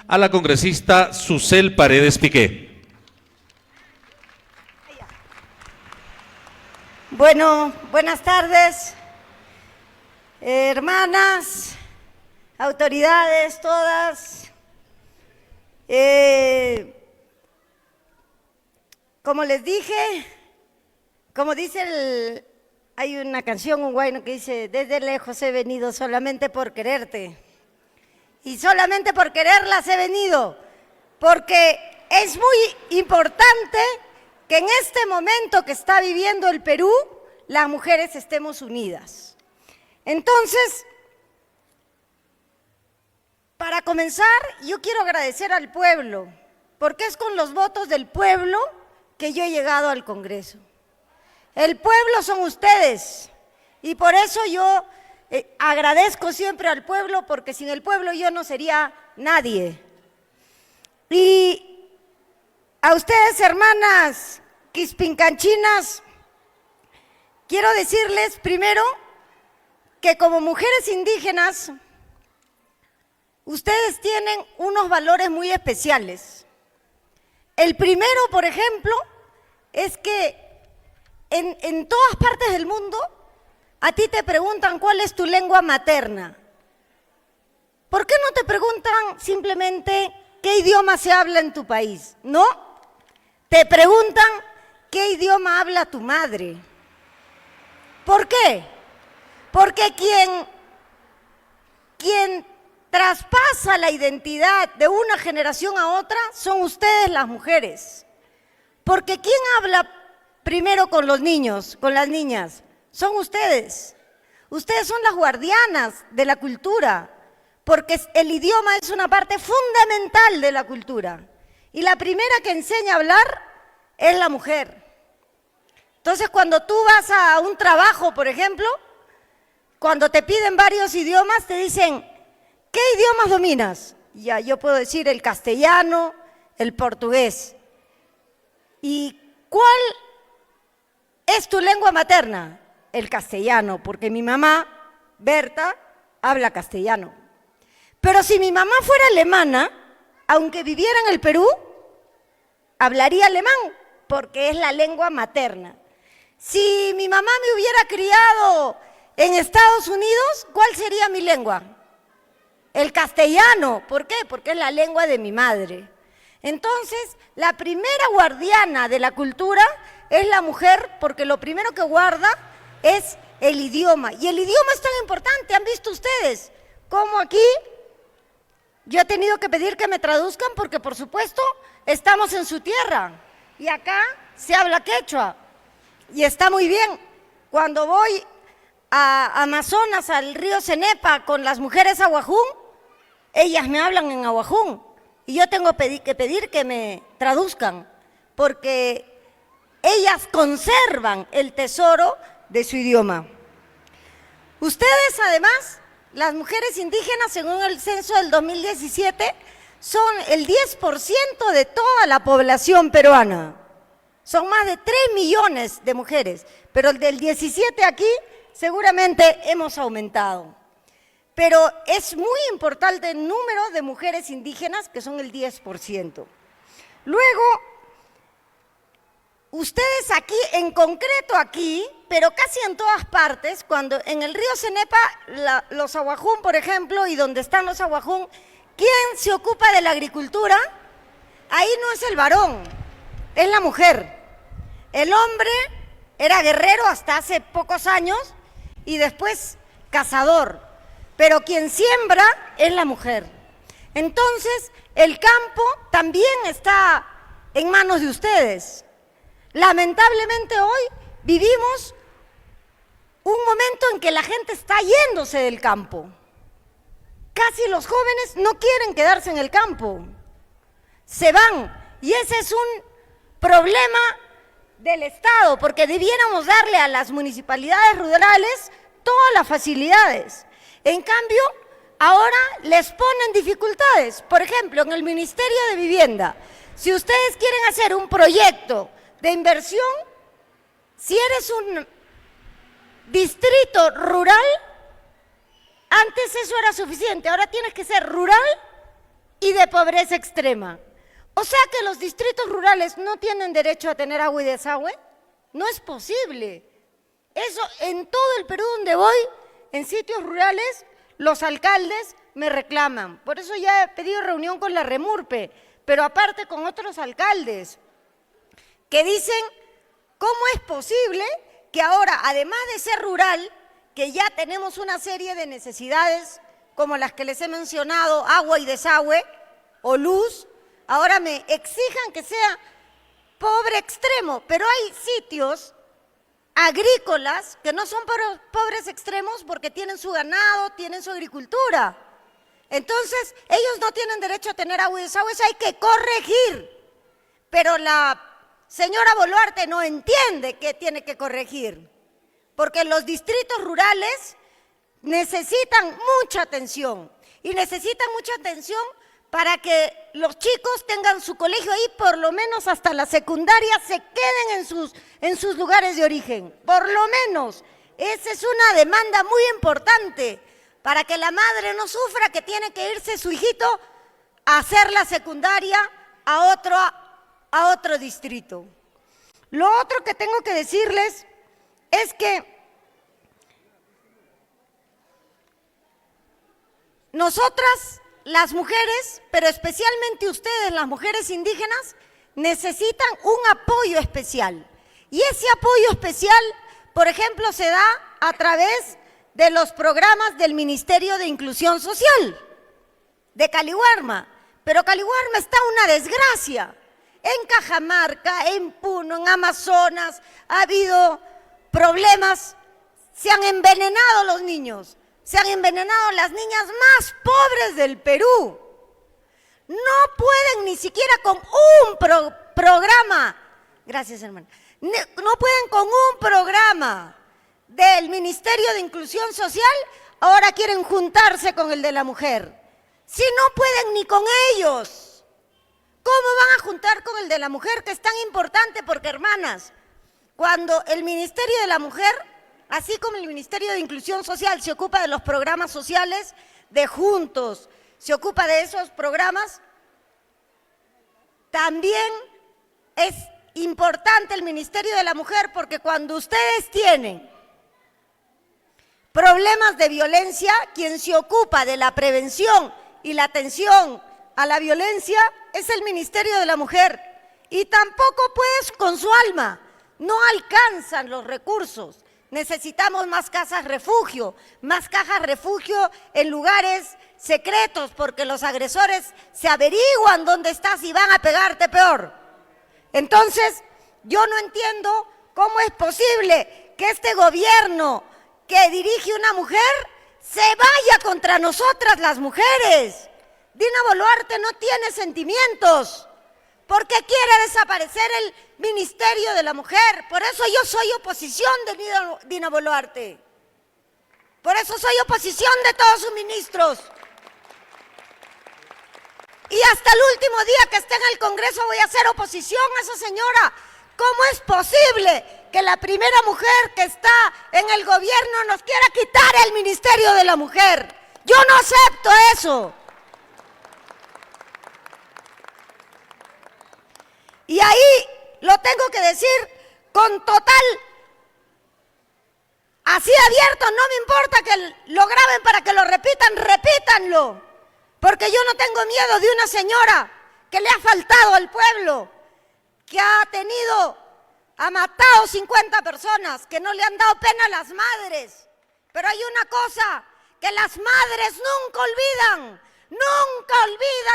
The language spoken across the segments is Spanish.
a la congresista Susel Paredes Piqué. Bueno, buenas tardes, hermanas, autoridades, todas. Como les dije, como dice hay una canción, un guayno que dice: desde lejos he venido solamente por quererte. Y solamente por quererlas he venido, porque es muy importante que en este momento que está viviendo el Perú, las mujeres estemos unidas. Entonces, para comenzar, yo quiero agradecer al pueblo, porque es con los votos del pueblo que yo he llegado al Congreso. El pueblo son ustedes, y por eso yo agradezco siempre al pueblo, porque sin el pueblo yo no sería nadie. Y a ustedes, hermanas quispincanchinas, quiero decirles primero que como mujeres indígenas, ustedes tienen unos valores muy especiales. El primero, por ejemplo, es que en todas partes del mundo a ti te preguntan cuál es tu lengua materna. ¿Por qué no te preguntan simplemente qué idioma se habla en tu país? No, te preguntan qué idioma habla tu madre. ¿Por qué? Porque quien traspasa la identidad de una generación a otra son ustedes, las mujeres. Porque ¿quién habla primero con los niños, con las niñas? Son ustedes. Ustedes son las guardianas de la cultura, porque el idioma es una parte fundamental de la cultura. Y la primera que enseña a hablar es la mujer. Entonces, cuando tú vas a un trabajo, por ejemplo, cuando te piden varios idiomas, te dicen: ¿qué idiomas dominas? Ya, yo puedo decir el castellano, el portugués. ¿Y cuál es tu lengua materna? El castellano, porque mi mamá, Berta, habla castellano. Pero si mi mamá fuera alemana, aunque viviera en el Perú, hablaría alemán, porque es la lengua materna. Si mi mamá me hubiera criado en Estados Unidos, ¿cuál sería mi lengua? El castellano. ¿Por qué? Porque es la lengua de mi madre. Entonces, la primera guardiana de la cultura es la mujer, porque lo primero que guarda es el idioma. Y el idioma es tan importante, ¿han visto ustedes? Como aquí yo he tenido que pedir que me traduzcan, porque por supuesto estamos en su tierra y acá se habla quechua y está muy bien. Cuando voy a Amazonas, al río Cenepa, con las mujeres aguajún, ellas me hablan en aguajún y yo tengo que pedir que me traduzcan, porque ellas conservan el tesoro de su idioma. Ustedes, además, las mujeres indígenas, según el censo del 2017, son el 10% de toda la población peruana. Son más de 3 millones de mujeres, pero el del 17 aquí seguramente hemos aumentado. Pero es muy importante el número de mujeres indígenas, que son el 10%. Luego, ustedes aquí, en concreto aquí, pero casi en todas partes, cuando en el río Cenepa, los aguajún, por ejemplo, y donde están los aguajún, ¿quién se ocupa de la agricultura? Ahí no es el varón, es la mujer. El hombre era guerrero hasta hace pocos años y después cazador, pero quien siembra es la mujer. Entonces, el campo también está en manos de ustedes. Lamentablemente hoy vivimos un momento en que la gente está yéndose del campo. Casi los jóvenes no quieren quedarse en el campo, se van, y ese es un problema del Estado, porque debiéramos darle a las municipalidades rurales todas las facilidades. En cambio, ahora les ponen dificultades. Por ejemplo, en el Ministerio de Vivienda, si ustedes quieren hacer un proyecto de inversión, si eres un distrito rural, antes eso era suficiente, ahora tienes que ser rural y de pobreza extrema. O sea que los distritos rurales no tienen derecho a tener agua y desagüe. No es posible. Eso en todo el Perú donde voy, en sitios rurales, los alcaldes me reclaman. Por eso ya he pedido reunión con la Remurpe, pero aparte con otros alcaldes, que dicen, ¿cómo es posible que ahora, además de ser rural, que ya tenemos una serie de necesidades, como las que les he mencionado, agua y desagüe, o luz, ahora me exijan que sea pobre extremo? Pero hay sitios agrícolas que no son pobres extremos porque tienen su ganado, tienen su agricultura. Entonces, ellos no tienen derecho a tener agua y desagüe, eso hay que corregir. Pero la señora Boluarte no entiende que tiene que corregir, porque los distritos rurales necesitan mucha atención, y necesitan mucha atención para que los chicos tengan su colegio ahí, por lo menos hasta la secundaria, se queden en sus lugares de origen. Por lo menos, esa es una demanda muy importante, para que la madre no sufra que tiene que irse su hijito a hacer la secundaria a otro distrito. Lo otro que tengo que decirles es que nosotras, las mujeres, pero especialmente ustedes, las mujeres indígenas, necesitan un apoyo especial. Y ese apoyo especial, por ejemplo, se da a través de los programas del Ministerio de Inclusión Social, de Calihuarma. Pero Calihuarma está una desgracia. En Cajamarca, en Puno, en Amazonas, ha habido problemas, se han envenenado los niños. Se han envenenado las niñas más pobres del Perú. No pueden ni siquiera con un programa, gracias hermana, no pueden con un programa del Ministerio de Inclusión Social, ahora quieren juntarse con el de la mujer. Si no pueden ni con ellos, ¿cómo van a juntar con el de la mujer, que es tan importante? Porque, hermanas, cuando el Ministerio de la Mujer, así como el Ministerio de Inclusión Social, se ocupa de los programas sociales de Juntos, se ocupa de esos programas, también es importante el Ministerio de la Mujer, porque cuando ustedes tienen problemas de violencia, quien se ocupa de la prevención y la atención a la violencia es el Ministerio de la Mujer. Y tampoco puedes con su alma, no alcanzan los recursos. Necesitamos más casas refugio en lugares secretos, porque los agresores se averiguan dónde estás y van a pegarte peor. Entonces, yo no entiendo cómo es posible que este gobierno que dirige una mujer se vaya contra nosotras las mujeres. Dina Boluarte no tiene sentimientos. ¿Por qué quiere desaparecer el Ministerio de la Mujer? Por eso yo soy oposición de Dina Boluarte. Por eso soy oposición de todos sus ministros. Y hasta el último día que esté en el Congreso voy a hacer oposición a esa señora. ¿Cómo es posible que la primera mujer que está en el gobierno nos quiera quitar el Ministerio de la Mujer? Yo no acepto eso. Y ahí lo tengo que decir con total, así abierto, no me importa que lo graben para que lo repitan, repítanlo. Porque yo no tengo miedo de una señora que le ha faltado al pueblo, que ha matado 50 personas, que no le han dado pena a las madres. Pero hay una cosa, que las madres nunca olvidan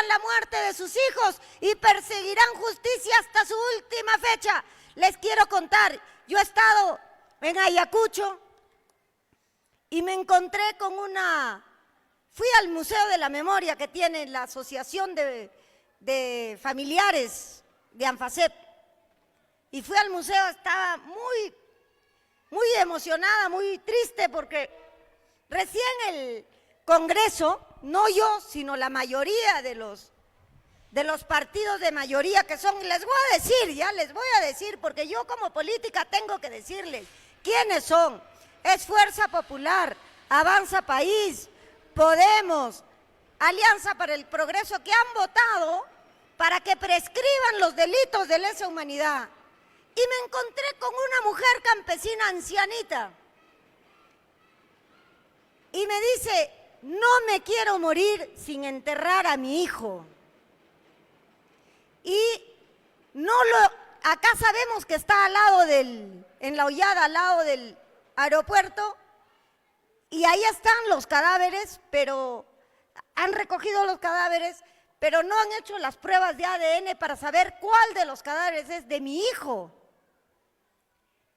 la muerte de sus hijos y perseguirán justicia hasta su última fecha. Les quiero contar, yo he estado en Ayacucho y me encontré con fui al Museo de la Memoria que tiene la Asociación de Familiares de ANFACEP, y fui al museo, estaba muy emocionada, muy triste, porque recién el Congreso, no yo, sino la mayoría de los partidos de mayoría que son, les voy a decir, porque yo como política tengo que decirles quiénes son. Es Fuerza Popular, Avanza País, Podemos, Alianza para el Progreso, que han votado para que prescriban los delitos de lesa humanidad. Y me encontré con una mujer campesina ancianita. Y me dice, no me quiero morir sin enterrar a mi hijo. Y acá sabemos que está al lado en La Hollada, al lado del aeropuerto, y ahí están los cadáveres, pero han recogido los cadáveres, pero no han hecho las pruebas de ADN para saber cuál de los cadáveres es de mi hijo.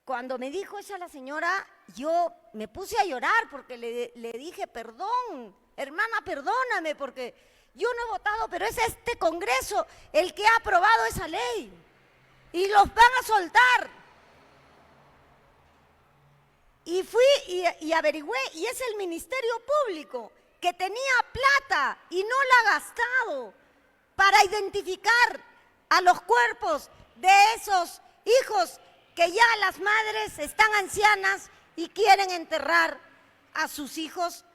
Cuando me dijo esa la señora, yo me puse a llorar porque le dije, perdón, hermana, perdóname, porque yo no he votado, pero es este Congreso el que ha aprobado esa ley. Y los van a soltar. Y fui y averigüé, y es el Ministerio Público que tenía plata y no la ha gastado para identificar a los cuerpos de esos hijos que ya las madres están ancianas y quieren enterrar a sus hijos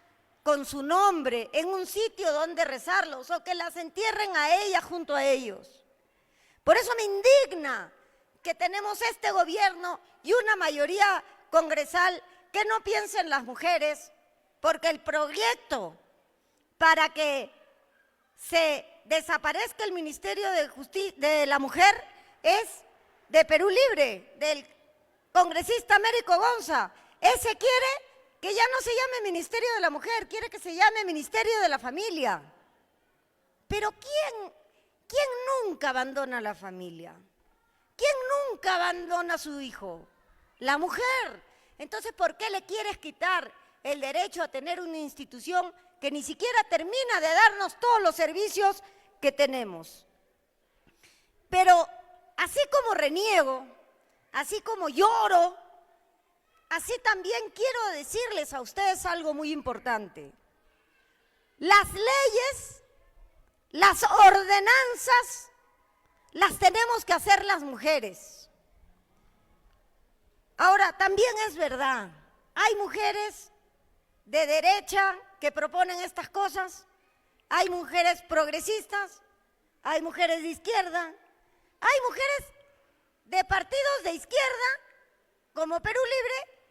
con su nombre en un sitio donde rezarlos o que las entierren a ella junto a ellos. Por eso me indigna que tenemos este gobierno y una mayoría congresal que no piense en las mujeres, porque el proyecto para que se desaparezca el Ministerio de la Mujer es de Perú Libre, del congresista Américo Gonza. Ese quiere que ya no se llame Ministerio de la Mujer, quiere que se llame Ministerio de la Familia. Pero ¿quién nunca abandona a la familia? ¿Quién nunca abandona a su hijo? La mujer. Entonces, ¿por qué le quieres quitar el derecho a tener una institución que ni siquiera termina de darnos todos los servicios que tenemos? Pero así como reniego, así como lloro, así también quiero decirles a ustedes algo muy importante. Las leyes, las ordenanzas, las tenemos que hacer las mujeres. Ahora, también es verdad, hay mujeres de derecha que proponen estas cosas, hay mujeres progresistas, hay mujeres de izquierda, hay mujeres de partidos de izquierda, como Perú Libre,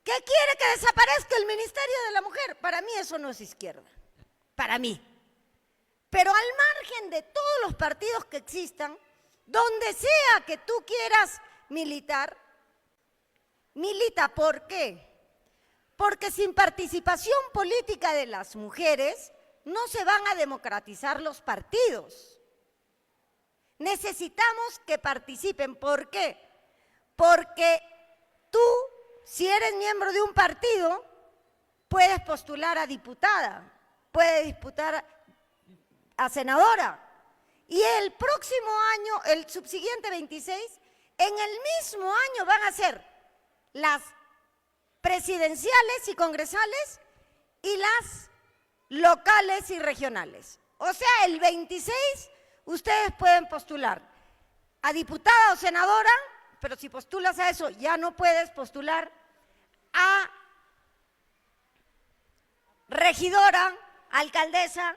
que quiere que desaparezca el Ministerio de la Mujer. Para mí eso no es izquierda, para mí. Pero al margen de todos los partidos que existan, donde sea que tú quieras militar, milita. ¿Por qué? Porque sin participación política de las mujeres no se van a democratizar los partidos. Necesitamos que participen. ¿Por qué? Porque tú, si eres miembro de un partido, puedes postular a diputada, puedes disputar a senadora. Y el próximo año, el subsiguiente 26, en el mismo año van a ser las presidenciales y congresales y las locales y regionales. O sea, el 26 ustedes pueden postular a diputada o senadora, pero si postulas a eso ya no puedes postular a regidora, alcaldesa,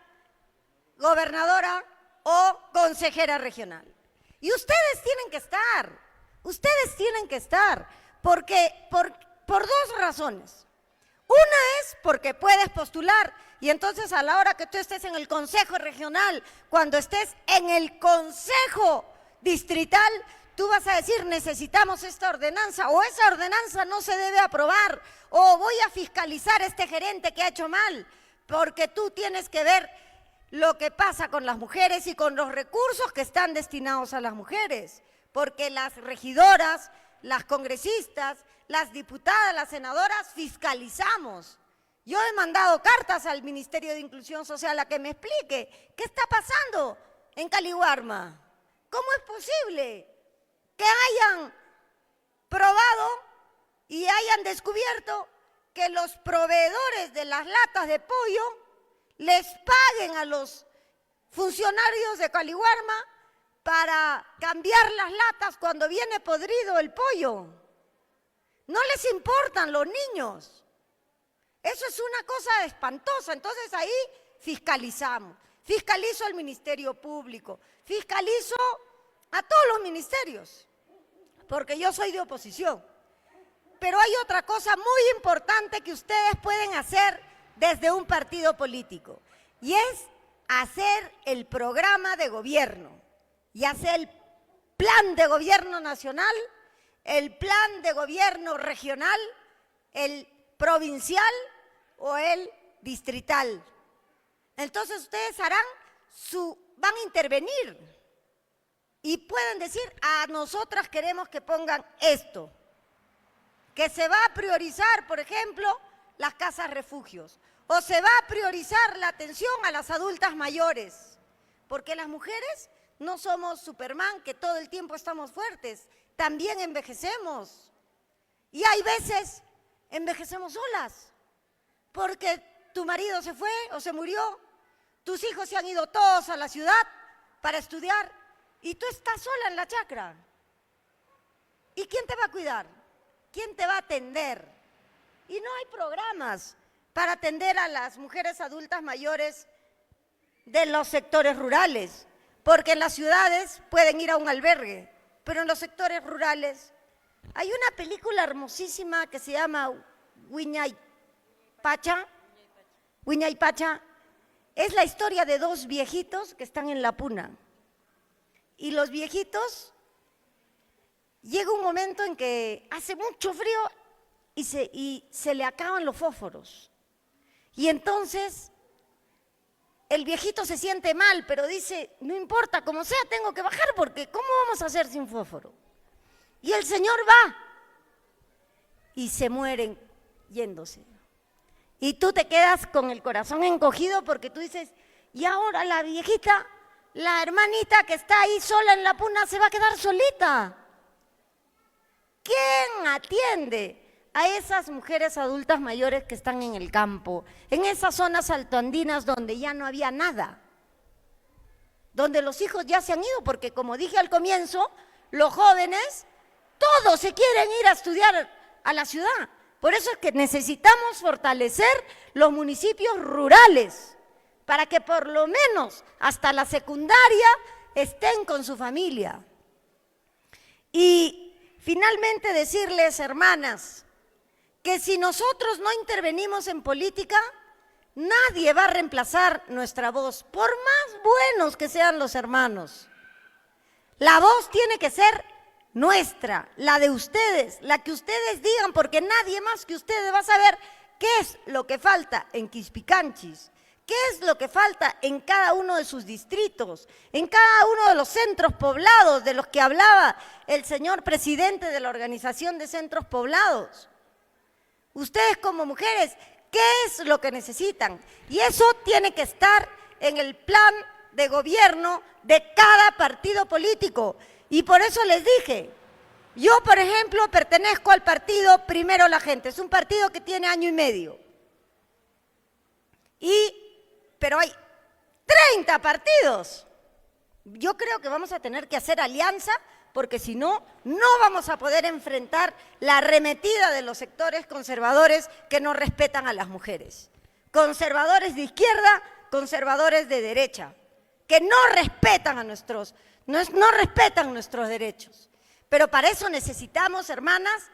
gobernadora o consejera regional. Y ustedes tienen que estar, porque por dos razones. Una es porque puedes postular y entonces a la hora que tú estés en el consejo regional, cuando estés en el consejo distrital, tú vas a decir necesitamos esta ordenanza o esa ordenanza no se debe aprobar o voy a fiscalizar a este gerente que ha hecho mal, porque tú tienes que ver lo que pasa con las mujeres y con los recursos que están destinados a las mujeres, porque las regidoras, las congresistas, las diputadas, las senadoras fiscalizamos. Yo he mandado cartas al Ministerio de Inclusión Social a que me explique qué está pasando en Caliwarma. ¿Cómo es posible que hayan probado y hayan descubierto que los proveedores de las latas de pollo les paguen a los funcionarios de Caliwarma para cambiar las latas cuando viene podrido el pollo? No les importan los niños. Eso es una cosa espantosa. Entonces ahí fiscalizamos. Fiscalizo al Ministerio Público, fiscalizo a todos los ministerios, porque yo soy de oposición. Pero hay otra cosa muy importante que ustedes pueden hacer desde un partido político, y es hacer el programa de gobierno, y hacer el plan de gobierno nacional, el plan de gobierno regional, el provincial o el distrital. Entonces ustedes van a intervenir y pueden decir, a nosotras queremos que pongan esto, que se va a priorizar, por ejemplo, las casas refugios, o se va a priorizar la atención a las adultas mayores, porque las mujeres no somos Superman, que todo el tiempo estamos fuertes, también envejecemos. Y hay veces envejecemos solas, porque tu marido se fue o se murió, tus hijos se han ido todos a la ciudad para estudiar y tú estás sola en la chacra. ¿Y quién te va a cuidar? ¿Quién te va a atender? Y no hay programas para atender a las mujeres adultas mayores de los sectores rurales, porque en las ciudades pueden ir a un albergue, pero en los sectores rurales hay una película hermosísima que se llama Huayna Pacha. Es la historia de dos viejitos que están en la puna. Y los viejitos, llega un momento en que hace mucho frío y se le acaban los fósforos. Y entonces el viejito se siente mal, pero dice, no importa, como sea, tengo que bajar porque ¿cómo vamos a hacer sin fósforo? Y el señor va y se mueren yéndose. Y tú te quedas con el corazón encogido porque tú dices, y ahora la viejita, la hermanita que está ahí sola en la puna se va a quedar solita. ¿Quién atiende a esas mujeres adultas mayores que están en el campo, en esas zonas altoandinas donde ya no había nada? Donde los hijos ya se han ido, porque como dije al comienzo, los jóvenes, todos se quieren ir a estudiar a la ciudad. Por eso es que necesitamos fortalecer los municipios rurales, para que por lo menos hasta la secundaria estén con su familia. Y finalmente decirles, hermanas, que si nosotros no intervenimos en política, nadie va a reemplazar nuestra voz, por más buenos que sean los hermanos. La voz tiene que ser nuestra, la de ustedes, la que ustedes digan, porque nadie más que ustedes va a saber qué es lo que falta en Quispicanchis, qué es lo que falta en cada uno de sus distritos, en cada uno de los centros poblados de los que hablaba el señor presidente de la Organización de Centros Poblados. Ustedes como mujeres, ¿qué es lo que necesitan? Y eso tiene que estar en el plan de gobierno de cada partido político. Y por eso les dije, yo por ejemplo pertenezco al partido Primero la Gente, es un partido que tiene año y medio. Pero hay 30 partidos. Yo creo que vamos a tener que hacer alianza, porque si no, no vamos a poder enfrentar la arremetida de los sectores conservadores que no respetan a las mujeres. Conservadores de izquierda, conservadores de derecha, que no respetan no respetan nuestros derechos. Pero para eso necesitamos, hermanas,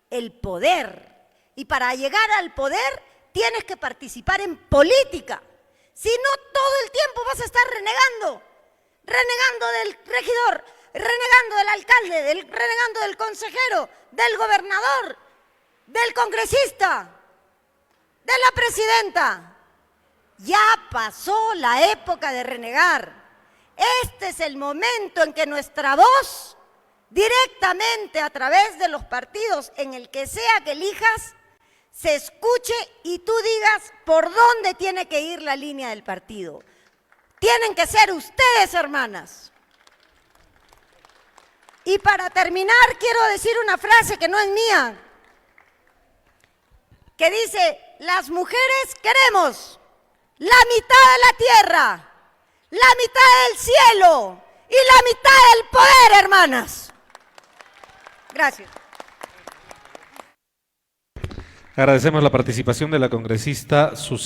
el poder. Y para llegar al poder tienes que participar en política. Si no, todo el tiempo vas a estar renegando del regidor, renegando del alcalde, renegando del consejero, del gobernador, del congresista, de la presidenta. Ya pasó la época de renegar. Este es el momento en que nuestra voz, directamente a través de los partidos, en el que sea que elijas, se escuche y tú digas por dónde tiene que ir la línea del partido. Tienen que ser ustedes, hermanas. Y para terminar, quiero decir una frase que no es mía, que dice, las mujeres queremos la mitad de la tierra, la mitad del cielo y la mitad del poder, hermanas. Gracias. Agradecemos la participación de la congresista Susana.